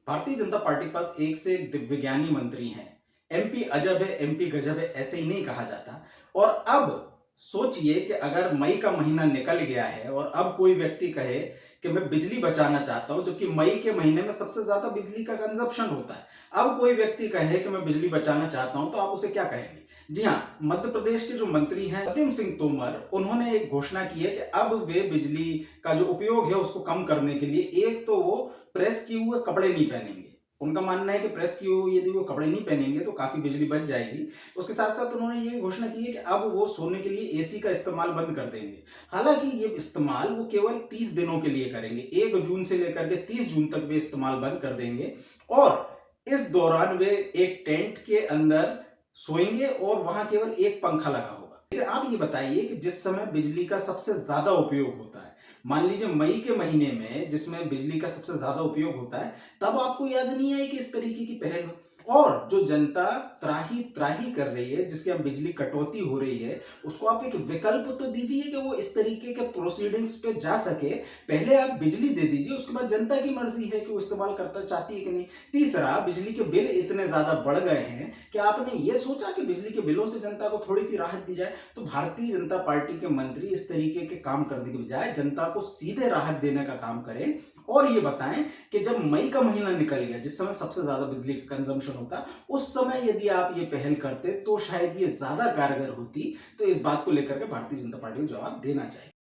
Bharatiya Janata party के पास एक से एक दिव्यज्ञानी मंत्री हैं। एमपी अजब है, एमपी गजब है, ऐसे ही नहीं कहा जाता। और अब सोचिए कि अगर मई का महीना निकल गया है और अब कोई व्यक्ति कहे कि मैं बिजली बचाना चाहता हूं, जबकि मई के महीने में सबसे ज्यादा बिजली का कंजप्शन होता है। अब कोई व्यक्ति कहे कि मैं बिजली बचाना चाहता हूं, तो आप उसे क्या कहेंगे? जी हाँ, मध्य प्रदेश के जो मंत्री हैं सत्यम सिंह तोमर, उन्होंने एक घोषणा की है कि अब वे बिजली का जो उपयोग है उसको कम करने के लिए एक तो वो प्रेस किए हुए कपड़े नहीं पहनेंगे। उनका मानना है कि प्रेस किए हुए यदि वो कपड़े नहीं पहनेंगे तो काफी बिजली बच जाएगी। उसके साथ साथ उन्होंने ये भी घोषणा की है कि अब वो सोने के लिए एसी का इस्तेमाल बंद कर देंगे। हालांकि ये इस्तेमाल वो केवल 30 दिनों के लिए करेंगे। 1 जून से लेकर के 30 जून तक वे इस्तेमाल बंद कर देंगे और इस दौरान वे एक टेंट के अंदर सोएंगे और वहां केवल एक पंखा लगा होगा। लेकिन आप ये बताइए कि जिस समय बिजली का सबसे ज्यादा उपयोग होता है, मान लीजिए मई के महीने में जिसमें बिजली का सबसे ज्यादा उपयोग होता है, तब आपको याद नहीं आई कि इस तरीके की पहल हो। और जो जनता त्राही त्राही कर रही है, जिसके यहाँ बिजली कटौती हो रही है, उसको आप एक विकल्प तो दीजिए कि वो इस तरीके के प्रोसीडिंग्स पे जा सके। पहले आप बिजली दे दीजिए, उसके बाद जनता की मर्जी है कि वो इस्तेमाल करता चाहती है कि नहीं। तीसरा, बिजली के बिल इतने ज्यादा बढ़ गए हैं कि आपने ये सोचा कि बिजली के बिलों से जनता को थोड़ी सी राहत दी जाए। तो भारतीय जनता पार्टी के मंत्री इस तरीके के काम करने के बजाय जनता को सीधे राहत देने का काम करें और ये बताएं कि जब मई का महीना निकल गया, जिस समय सबसे ज्यादा बिजली का कंजम्पशन होता, उस समय यदि आप ये पहल करते तो शायद ये ज्यादा कारगर होती। तो इस बात को लेकर के भारतीय जनता पार्टी को जवाब देना चाहिए।